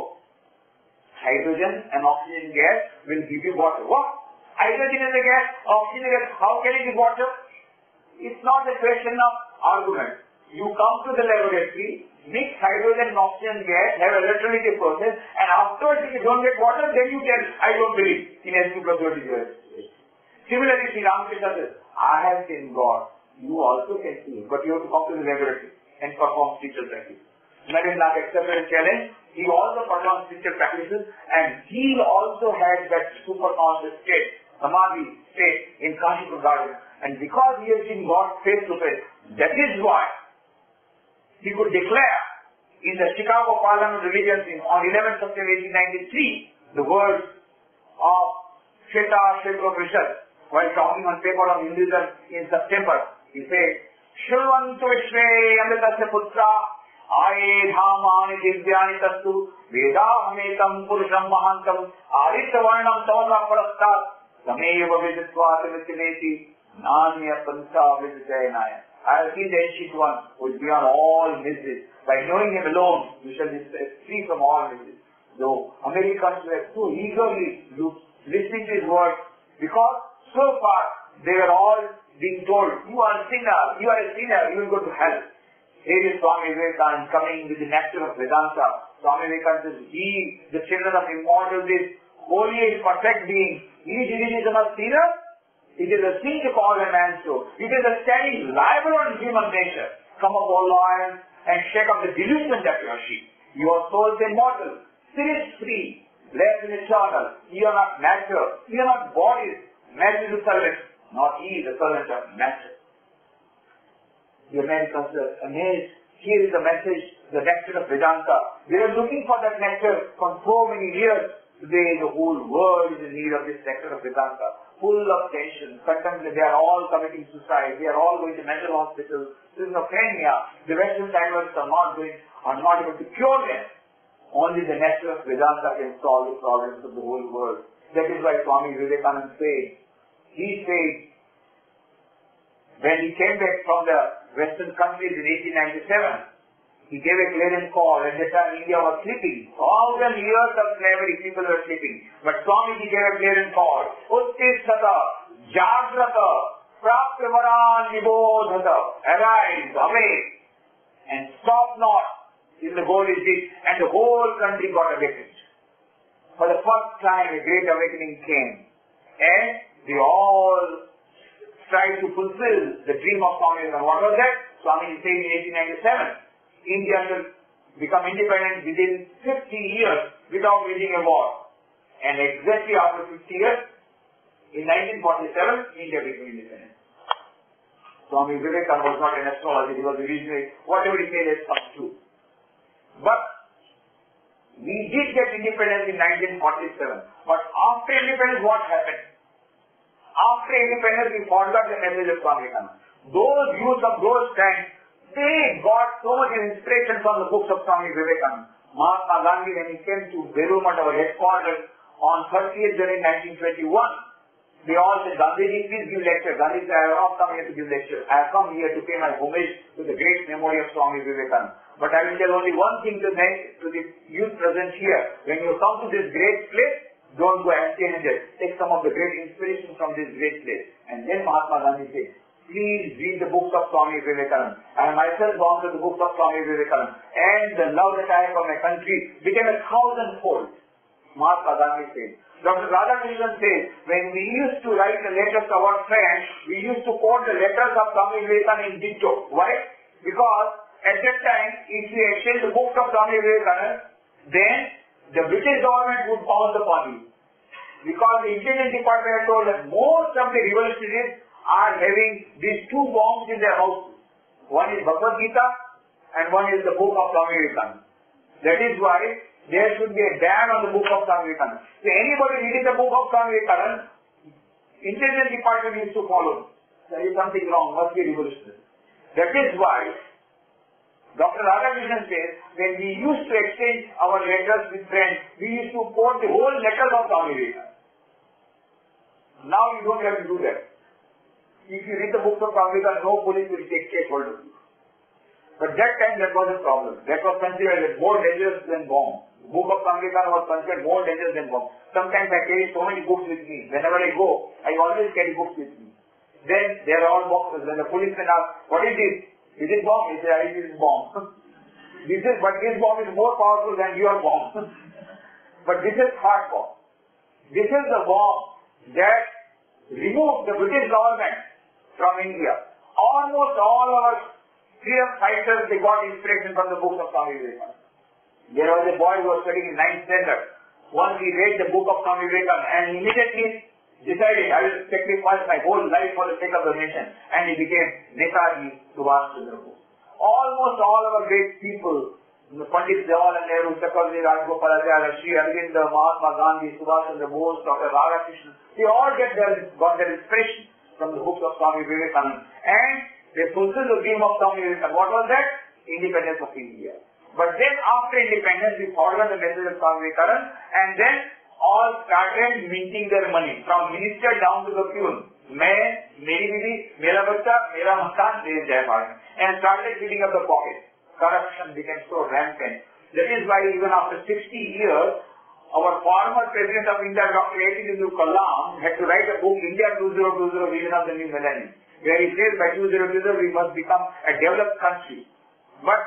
Hydrogen and oxygen gas will give you water. What? Hydrogen is a gas, oxygen is a gas. How can it be water? It's not a question of argument. You come to the laboratory, mix hydrogen and oxygen gas, have electrolytic process, and afterwards if you don't get water, then you tell, I don't believe in H2 plus O2. Similarly, Sri Ramakrishna says, I have seen God. You also can see Him, but you have to come to the laboratory and perform spiritual practice. Narendra accepted the challenge. He also performed spiritual practices, and he also had that super-conscious state, Samadhi state in Kashipur garden. And because he has seen God face to face, that is why he could declare in the Chicago Parliament of Religions on 11th September 1893 the words of Shweta Upanishad while talking on paper of Hinduism in September. He said, Shruvantu Vishve Amritasya Putra Aye Dhamani Divyani Tastu Vedahametam Purusham Mahantam Aritavarnam Tamasa Parastat Sameva Viditva Timitineti Nanya Panta Vidayanaya. I have seen the ancient one who is beyond all miseries. By knowing him alone, you shall be free from all miseries. Though Americans were too eagerly listening to his words, because so far they were all being told, you are a sinner, you will go to hell. Here is Swami Vivekananda coming with the nectar of Vedanta. Swami Vivekananda says, the children of immortal, this holy and perfect being, is a sinner? It is a sin to call a man so. It is a standing libel on human nature. Come up, O lions, and shake up the delusion that you are sheep. Your soul is immortal, spirit free, blessed and eternal. You are not matter, you are not bodies, matter is the servant, not he the servant of matter. The Americans are amazed. Here is the message, the nectar of Vedanta. They are looking for that nectar for so many years. Today the whole world is in need of this nectar of Vedanta. Full of tension, contemplative, they are all committing suicide, they are all going to mental hospitals, schizophrenia. The Western scientists are not able to cure them. Only the nectar of Vedanta can solve the problems of the whole world. That is why Swami Vivekananda said, when he came back from the Western countries in 1897, he gave a clarion call. At that time India was sleeping. 1,000 years of slavery, people were sleeping. But Swamiji gave a clarion call. Uttisthata, Jagrata, Praptivaran Nibodhata. Arise, awake, and stop not till the goal is reached. And the whole country got awakened. For the first time a great awakening came. And they all tried to fulfill the dream of Swami. And what was that? Swamiji said in 1897, India will become independent within 50 years without waging a war. And exactly after 50 years, in 1947, India became independent. Swami Vivekananda was not an astrologer, he was a visionary. Whatever he said has come true. But we did get independence in 1947. But after independence, what happened? After independence, we forgot the message of Swami Vivekananda. Those youths of those times, they got so much inspiration from the books of Swami Vivekananda. Mahatma Gandhi, when he came to Berumat, our headquarters, on 30th January 1921, they all said, Gandhiji, please give lecture. Gandhi said, I have not come here to give lecture. I have come here to pay my homage to the great memory of Swami Vivekananda. But I will tell only one thing to the youth present here. When you come to this great place, don't go empty-handed. Take some of the great inspiration from this great place. And then Mahatma Gandhi said, please read the books of Swami Vivekananda. I myself gone to the books of Swami Vivekananda. And the love that I have for my country became 1,000-fold. Mahatma Gandhi said. Dr. Radhakrishnan says, when we used to write the letters to our friends, we used to quote the letters of Swami Vivekananda in dicto. Why? Because at that time, if we exchange the books of Swami Vivekananda, then the British government would pounce upon you. Because the Intelligence Department had told that most of the revolutionists are having these two bombs in their houses. One is Bhagavad Gita and one is the book of Swami Vivekananda. That is why there should be a ban on the book of Swami Vivekananda. So anybody reading the book of Swami Vivekananda, Intelligence Department used to follow. There is something wrong, must be revolutionary. That is why Dr. Radhakrishnan says, when we used to exchange our letters with friends, we used to quote the whole letters of Swami Vivekananda. Now you don't have to do that. If you read the books of Swami Vivekananda, no police will take case hold of you. But that time that was a problem. That was considered more dangerous than bomb. The book of Swami Vivekananda was considered more dangerous than bomb. Sometimes I carry so many books with me. Whenever I go, I always carry books with me. Then there are all boxes. When the policeman asks, what is this? Is it bomb? He says, it is bomb. But this bomb is more powerful than your bomb. But this is hard bomb. This is the bomb that removed the British government from India. Almost all our freedom fighters, they got inspiration from the books of Swami Vivekananda. There was a boy who was studying in 9th standard. Once he read the book of Swami Vivekananda and immediately decided, I will sacrifice my whole life for the sake of the nation. And he became Netaji Subhash Chandra Bose. Almost all our great people, Pandit Jawaharlal Nehru, Chakravarti Rajagopalachari, Sri Aurobindo, Mahatma Gandhi, Subhash Chandra Bose, Dr. Radhakrishnan, they all got their inspiration from the books of Swami Vivekananda. And they fulfilled the dream of Swami Vivekananda. What was that? Independence of India. But then after independence, we forgot the message of Swami Vivekananda, and then all started minting their money, from minister down to the peon. मैं, मेरी बीवी, मेरा बच्चा, मेरा मकान, मेरे जय Bharat, and started filling up the pocket. Corruption became so rampant. That is why even after 60 years, our former President of India, Dr. APJ Kalam, had to write a book, India 2020, Vision of the New Millennium, where he says by 2020 we must become a developed country. But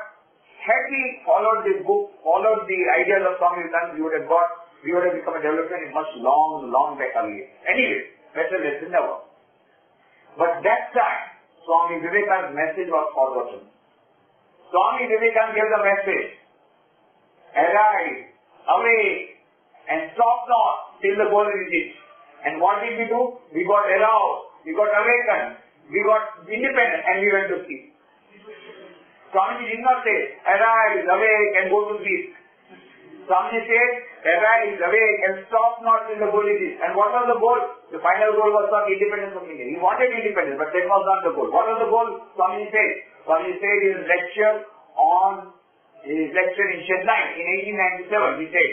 had we followed this book, followed the ideas of Swami Vivekananda, we would have become a developed country much long back earlier. Anyway, better lesson never. But that time, Swami Vivekananda's message was forgotten. Swami Vivekananda gave the message, arise, awake, and stop not till the goal is reached. And what did we do? We got aroused, we got awakened, we got independent, and we went to sleep. Swamiji did not say, arise, awake, and go to sleep. Swamiji said, arise, awake, and stop not till the goal is reached. And what was the goal? The final goal was not independence of India. He wanted independence, but that was not the goal. What was the goal? Swamiji said. Swamiji said in his lecture in Chennai in 1897, he said,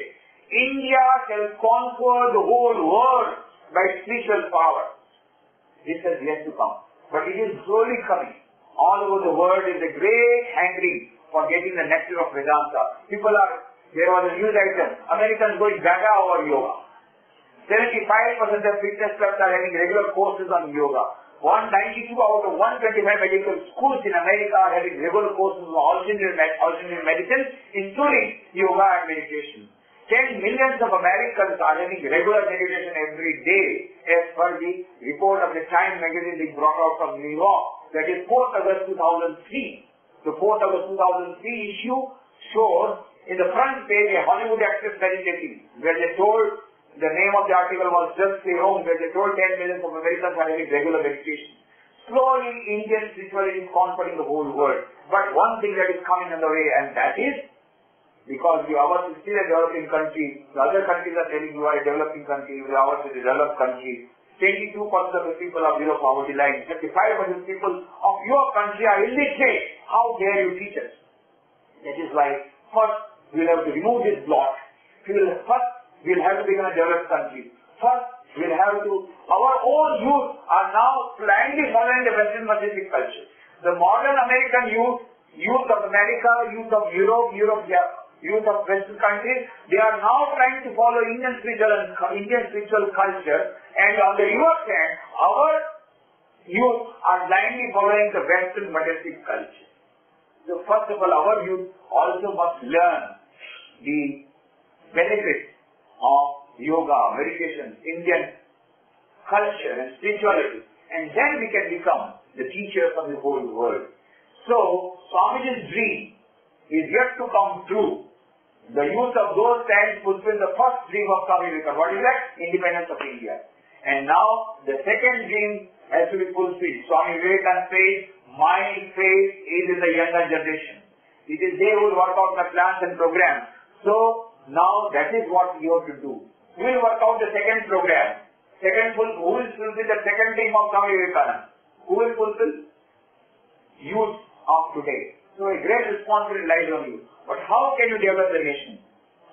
India shall conquer the whole world by spiritual power. This has yet to come. But it is slowly coming. All over the world is a great hankering for getting the nectar of Vedanta. There was a news item, Americans going gaga over yoga. 75% of fitness clubs are having regular courses on yoga. 192 out of 125 medical schools in America are having regular courses on alternative medicine, including yoga and meditation. 10 millions of Americans are having regular meditation every day, as per the report of the Time magazine being brought out from New York. That is 4th August 2003. The 4th August 2003 issue shows in the front page a Hollywood actress presentation, where they told, the name of the article was Just Stay Home, where they told 10 millions of Americans are having regular meditation. Slowly, Indian spirituality is conquering the whole world. But one thing that is coming on the way, and that is, because ours is still a developing country, the other countries are telling you are a developing country, ours is a developed country. 22% of the people are below poverty line. 55% of the people of your country are illiterate. How dare you teach us? That is why first we will have to remove this block. First we will have to become a developed country. First we will have to, our own youth are now blindly following the Western materialistic culture. The modern American youth of America, youth of Europe, youth of Western countries, they are now trying to follow Indian spiritual culture, and on the reverse hand, our youth are blindly following the Western materialistic culture. So first of all, our youth also must learn the benefits of yoga, meditation, Indian culture and spirituality. And then we can become the teachers of the whole world. So, Swamiji's dream is yet to come true. The youth of those times fulfilled the first dream of Swami Vivekananda. What is that? Independence of India. And now, the second dream has to be fulfilled. Swami Vivekananda says, my faith is in the younger generation. It is they who will work out the plans and programs. So, now that is what we have to do. We will work out the second program. Who will fulfill the second dream of Swami Vivekananda? Who will fulfill? Youth of today. So a great responsibility lies on you. But how can you develop the nation?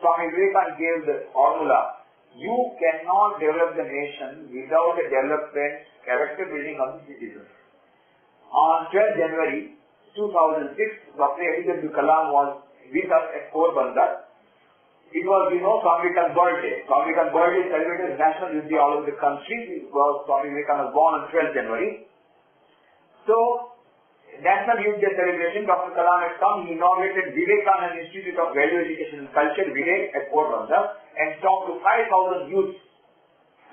Swami Vivekananda gave the formula. You cannot develop the nation without a development, character building of the citizens. On 12 January 2006, Dr. APJ Abdul Kalam was with us at Porbandar. It was, Swami Vivekananda's birthday. Swami Vivekananda's birthday is celebrated as National Youth Day all over the country because Swami Vivekananda was born on 12 January. So, National Youth Day celebration, Dr. Kalam had come, he inaugurated Vivekananda Institute of Value Education and Culture, Vivek, at Porbandar, and talked to 5,000 youths,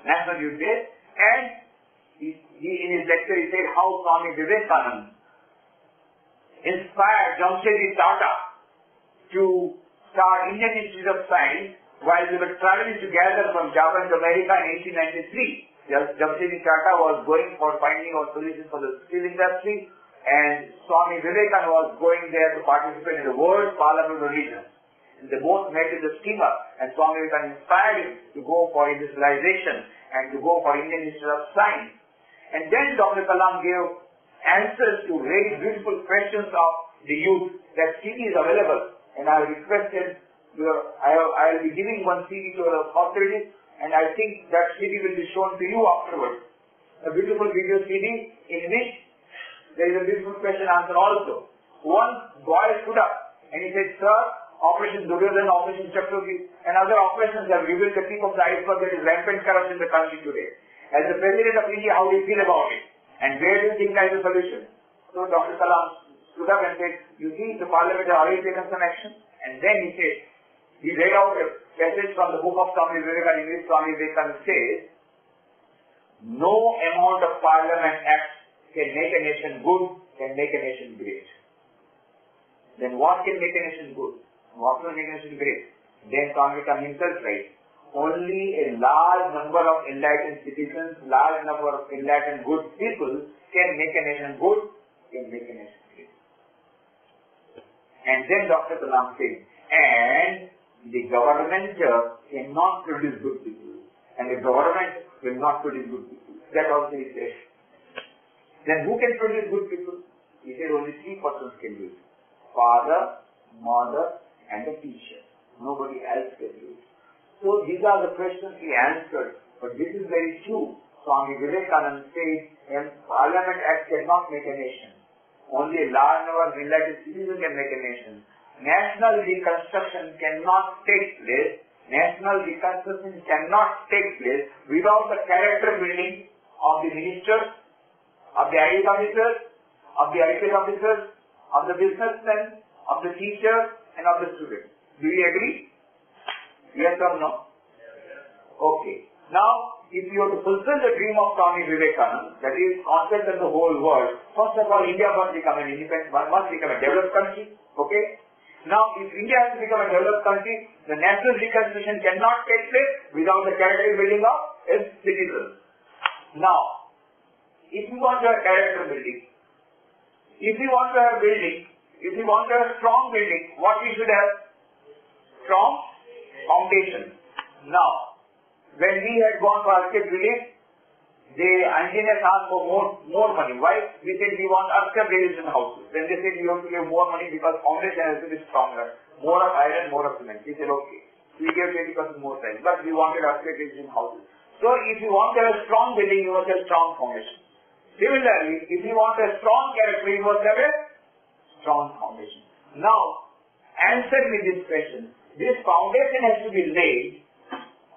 National Youth Day, and he in his lecture, he said how Swami Vivekananda inspired Jamshedji Tata to start Indian Institute of Science while they were traveling together from Japan to America in 1893. Jamshedji Tata was going for finding out solutions for the steel industry, and Swami Vivekananda was going there to participate in the World Parliament of Religions. And they both met in the steamer, and Swami Vivekananda inspired him to go for industrialization and to go for Indian Institute of Science. And then Dr. Kalam gave answers to very beautiful questions of the youth. That CD is available, and I have requested, I will be giving one CD to the authorities, and I think that CD will be shown to you afterwards. A beautiful video CD in which there is a beautiful question answer also. One boy stood up and he said, sir, Operation Duryodhana, Operation Chakravarti, and other operations have revealed the tip of the iceberg that is rampant corruption in the country today. As the President of India, how do you feel about it? And where do you think lies the solution? So Dr. Kalam stood up and said, you see, the Parliament has already taken some action. And then he said, he read out a passage from the book of Swami Vivekananda, in which Swami Vivekananda says, no amount of Parliament Act can make a nation good, can make a nation great. Then what can make a nation good? What will make a nation great? Then Swami Vivekananda himself writes, only a large number of enlightened citizens, large number of enlightened good people can make a nation good, can make a nation great. And then Dr. Kalam says, and the government cannot produce good people, and the government will not produce good people. That also he says. Then who can produce good people? He said only three persons can do it. Father, mother, and a teacher. Nobody else can do it. So these are the questions he answered. But this is very true. Swami Vivekananda says, Parliament Act cannot make a nation. Only a large number of enlightened citizens can make a nation. National reconstruction cannot take place. National reconstruction cannot take place without the character building of the ministers, of the IAS officers, of the IPS officers, of the businessmen, of the teachers, and of the students. Do you agree? Yes or no? Okay. Now, if you have to fulfill the dream of Swami Vivekananda, that is conquer the whole world, first of all, India must become an independent, must become a developed country. Okay? Now, if India has to become a developed country, the national reconstruction cannot take place without the character building of its citizens. Now, if you want to have character building, if you want to have building, if you want to have strong building, what you should have? Strong foundation. Now, when we had gone for earthquake relief, the engineers asked for more money. Why? We said we want earthquake resistant houses. Then they said we have to give more money because foundation has to be stronger. More of iron, more of cement. We said okay. We gave 20% more time, but we wanted earthquake resistant houses. So if you want to have a strong building, you must have strong foundation. Similarly, if you want a strong character, you must have a strong foundation. Now, answer me this question. This foundation has to be laid.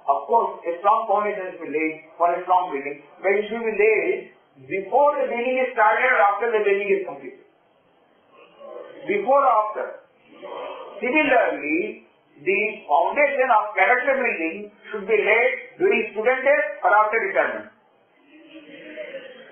Of course, a strong foundation has to be laid for a strong building, but it should be laid before the building is started or after the building is completed. Before or after? Similarly, the foundation of character building should be laid during student days or after retirement?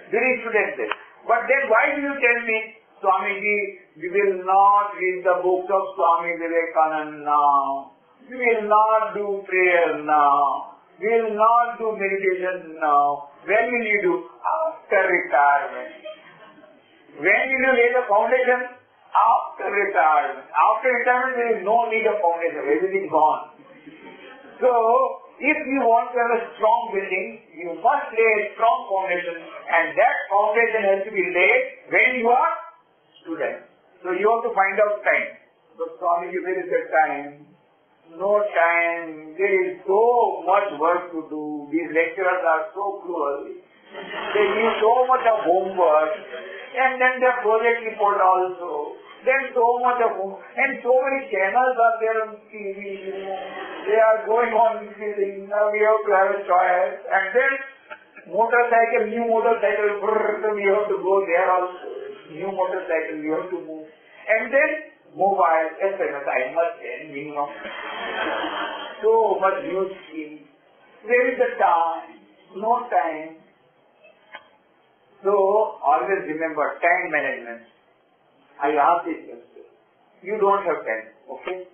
During student days. But then why do you tell me, Swamiji, we will not read the books of Swami Vivekananda now. We will not do prayer now. We will not do meditation now. When will you do? After retirement. When will you lay the foundation? After retirement. After retirement, there is no need of foundation. Everything is gone. So, if you want to have a strong building, you must lay a strong foundation, and that foundation has to be laid when you are student. So, you have to find out time. So, Swamiji, where is the time? No time. There is so much work to do. These lecturers are so cruel. They give so much of homework, and then their project report also. Then so much of homework, and so many channels are there on TV. They are going on increasing. Now we have to have a choice. And then motorcycle, new motorcycle, we have to go there also. New motorcycle, we have to move. And then mobile, SMS, I must end minimum. So much news scheme. Where is the time? No time. So, always remember, time management. I ask this question. You don't have time, okay?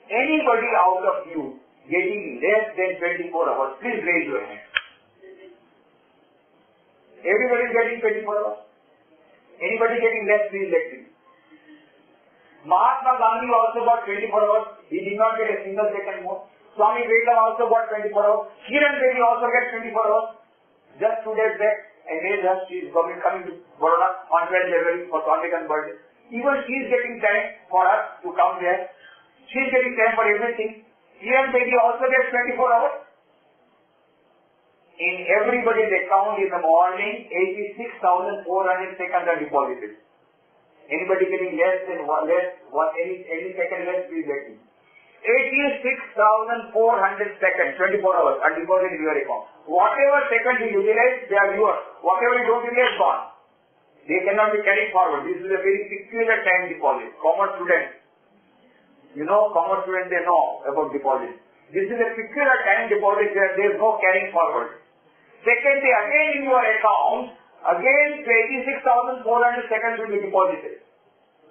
Anybody out of you getting less than 24 hours, please raise your hand. Everybody is getting 24 hours. Anybody getting less, please let me. Mahatma Gandhi also got 24 hours. He did not get a single second more. Swami Vivekananda also got 24 hours. Kiran Bedi also gets 24 hours. Just 2 days back, I made her, she is coming to Baroda on 12th February for Swami's birthday. Even she is getting time for us to come there. She is getting time for everything. Kiran Bedi also gets 24 hours. In everybody's account in the morning, 86,400 seconds are deposited. Anybody getting less than any second less, please let me. 86,400 seconds, 24 hours are deposited in your account. Whatever seconds you utilize, they are yours. Whatever you don't utilize, gone. They cannot be carried forward. This is a very peculiar time deposit. Commerce students, you know, commerce students, they know about deposit. This is a peculiar time deposit where there is no carrying forward. Secondly, again in your account, again 86,400 seconds will be deposited.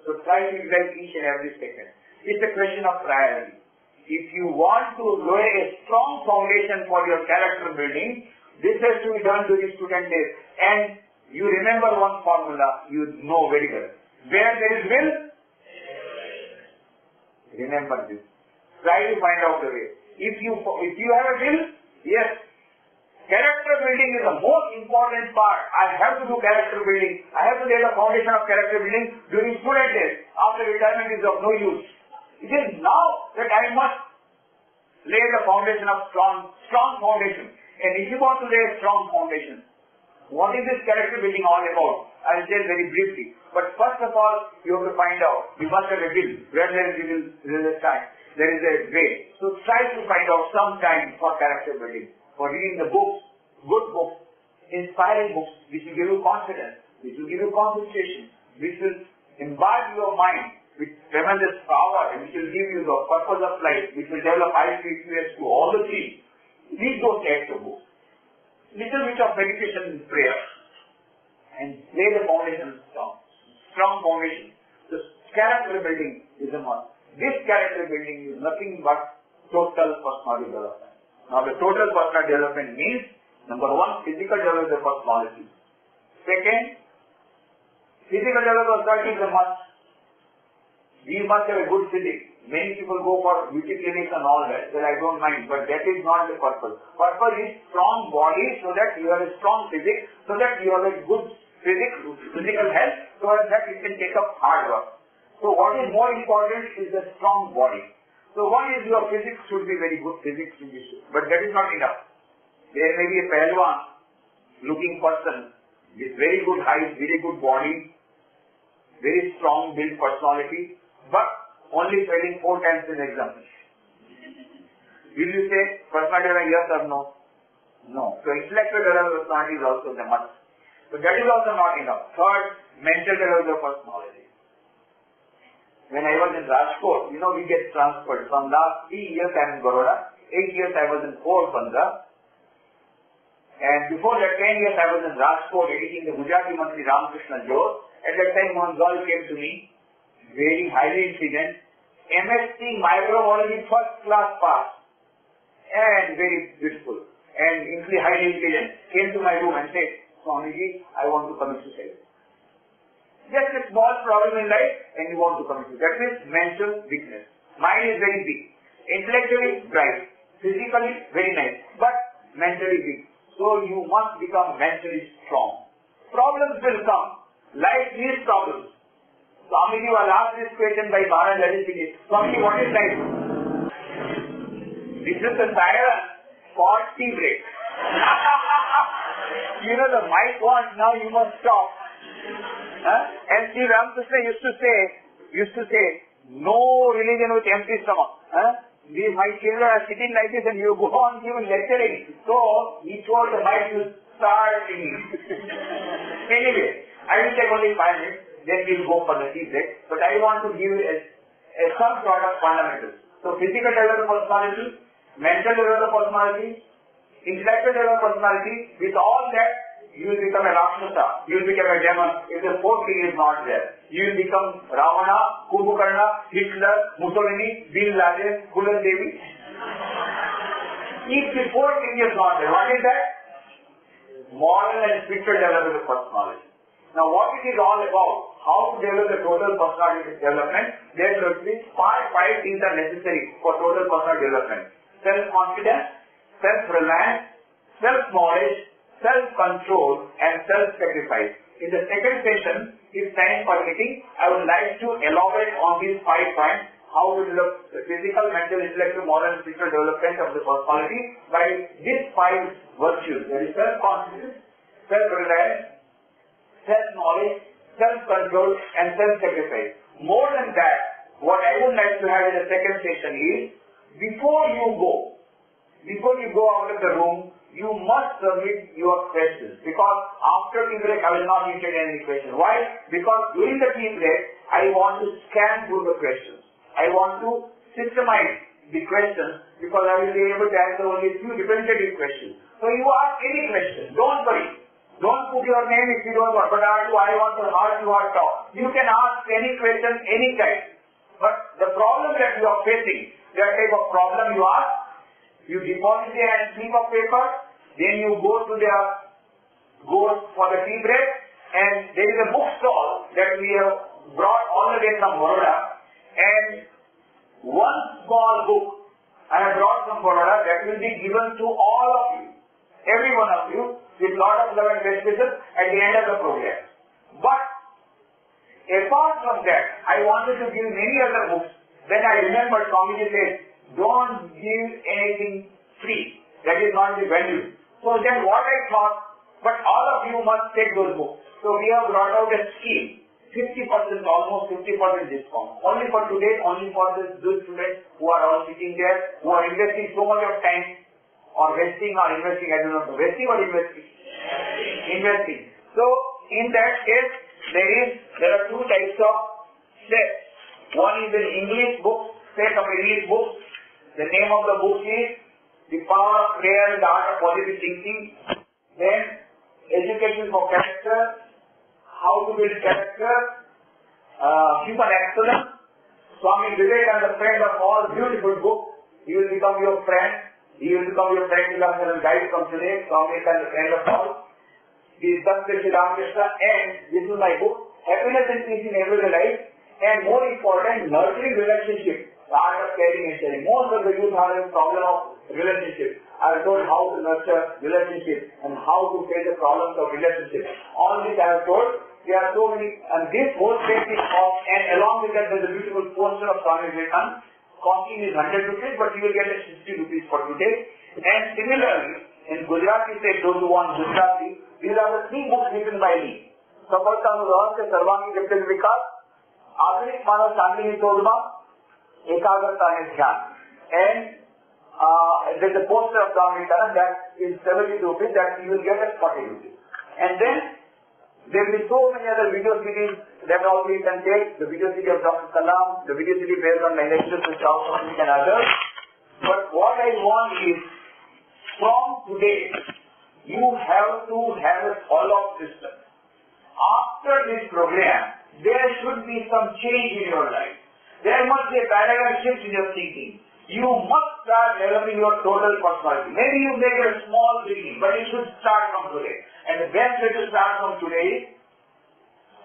So try to utilize each and every second. It's a question of priority. If you want to lay a strong foundation for your character building, this has to be done during student days. And you remember one formula, you know very well. Where there is will, remember this. Try to find out the way. If you have a will, yes, character building is the most important part. I have to do character building. I have to lay the foundation of character building during student days. After retirement is of no use. It is now that I must lay the foundation of strong foundation. And if you want to lay a strong foundation, what is this character building all about? I will tell very briefly. But first of all, you have to find out. You must have a will. Where there is a will, there is a time. There is a way. So try to find out some time for character building. For reading the books, good books, inspiring books, which will give you confidence, which will give you concentration, which will imbibe your mind with tremendous power, and which will give you the purpose of life, which will develop IQS to all the three. Read those types of books. Little bit of meditation and prayer. And lay the foundation strong. Strong foundation. The character building is a must. This character building is nothing but total personality development. Now the total personal development means, number one, physical development of personality. Second, physical development of personality is a must. We must have a good physique. Many people go for beauty clinics and all that. Well, I don't mind, but that is not the purpose. Purpose is strong body so that you have a strong physique, so that you have a good physical health, so that you can take up hard work. So what is more important is the strong body. So one is your physics should be very good, physics should be good. But that is not enough. There may be a Pahalwan looking person with very good height, very good body, very strong built personality, but only failing 4 times in exam. Will you say personality development yes or no? No. So intellectual development of personality is also the must. But that is also not enough. Third, mental development of personality. when I was in Rajkot, we get transferred. From last 3 years I am in Baroda, 8 years I was in Porbandar, and before that 10 years I was in Rajkot editing the Gujarati Mantri Ramakrishna Jyot. At that time one girl came to me, very highly intelligent, MSc microbiology first class pass, and very beautiful, and highly intelligent, came to my room and said, Swamiji, I want to commit suicide. Just a small problem in life and you want to commit suicide. That means mental weakness. Mind is very big. Intellectually bright. Physically very nice. But mentally weak. So you must become mentally strong. Problems will come. Life needs problems. Swamiji was asked this question by Maharaj Lajit Singh. Swamiji, what is life? This is the siren for tea break. The mic wants, now you must stop. And Sri Ramakrishna used to say, no religion with empty stomach. My children are sitting like this and you go on giving lecturing. So he told the mic to start singing. Anyway, I will take only 5 minutes, then we will go for the tea break. But I want to give some sort of fundamentals. So physical development of personality, mental development of personality, intellectual development of personality, with all that, you will become a Rakshasa, you will become a demon if the fourth thing is not there. You will become Ravana, Kumbhakarna, Hitler, Mussolini, Bin Laden, Kulan Devi. If the fourth thing is not there, what is that? Moral and spiritual development of personality. Now what it is all about, how to develop the total personality development, there should be five things are necessary for total personality development. Self-confidence, self-reliance, self-knowledge, self-control and self-sacrifice. In the second session, if time permitting, I would like to elaborate on these 5 points, how to develop the physical, mental, intellectual, moral and spiritual development of the personality by these 5 virtues. That is self-confidence, self-reliance, self-knowledge, self-control and self-sacrifice. More than that, what I would like to have in the second session is, before you go out of the room, you must submit your questions. Because after tea break, I will not entertain any questions. Why? Because during the tea break, I want to scan through the questions. I want to systemize the questions because I will be able to answer only a few repetitive questions. So you ask any question. Don't worry. Don't put your name if you don't want. But I want to heart talk. You can ask any question anytime. But the problem that you are facing, that type of problem you ask, you deposit a slip of paper, then you go for the tea break, and there is a bookstall that we have brought all the way from Baroda, and one small book I have brought from Baroda that will be given to all of you, every one of you, with lot of love and best wishes at the end of the program. But apart from that, I wanted to give many other books. Then I remembered Swamiji said, don't give anything free. That is not the value. So then what I thought, but all of you must take those books. So we have brought out a scheme, 50%, almost 50% discount. Only for today, only for those students who are all sitting there, who are investing so much of time, or investing, I don't know, investing or investing? Investing. So in that case, there are 2 types of sets. One is an English book, set of English books. The name of the book is The Power of Prayer and the Art of Positive Thinking. Then, Education for Character, How to Build Character, Human Excellence, Swami Vivekananda, friend of all, beautiful book. He will become your friend. He will become your friend, and guide from today. Swami Vivekananda, friend of all. This is Sri Ramakrishna, and this is my book, Happiness and Peace in Everyday Life, and more important, Nurturing Relationship. The art of caring and sharing. Most of the youth have a problem of relationship. I have told how to nurture relationship and how to face the problems of relationship. All this I have told. There are so many, and this whole set is off, and along with that there is a beautiful poster of Swami Vivekananda. Costing is 100 rupees, but you will get it 60 rupees for today. And similarly, in Gujarati state, those who want Gujarati, these are the 3 books written by me. Safalta Rahasya Sarvangi Jagtal Vikas, Adhanik Manav Shanti Todma, Ekagrata and Dhyan. And there is a poster of Swami Vivekananda that is 70 rupees, that you will get at 40 rupees. And then There will be so many other video CDs that also you can take. The video CD of Dr. Kalam, the video CD based on my lectures with Dr. Smith and others. But what I want is, from today, you have to have a follow-up system. After this program, there should be some change in your life. There must be a paradigm shift in your thinking. You must start developing your total personality. Maybe you make a small beginning, but you should start from today. And the best way to start from today,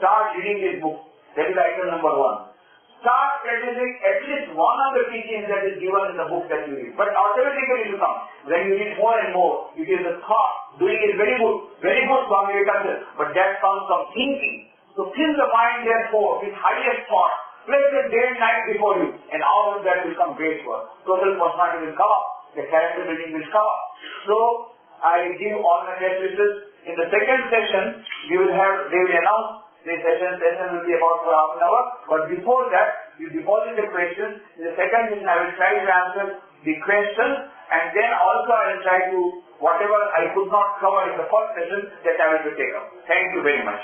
start reading this book. That is item number 1. Start practicing at least one of the teachings that is given in the book that you read. But automatically it will come. When you read more and more, it is the thought. Doing is very good Swami Vivekananda. But that comes from thinking. So fill the mind therefore with highest thought. Place it day and night before you. And all of that will come great work. Total personality will come up. The character building will come up. So I give all my best wishes. In the second session, they will announce. The session will be about for half an hour. But before that, you deposit the questions. In the second session, I will try to answer the questions. And then also I will try to, whatever I could not cover in the first session, that I will take up. Thank you very much.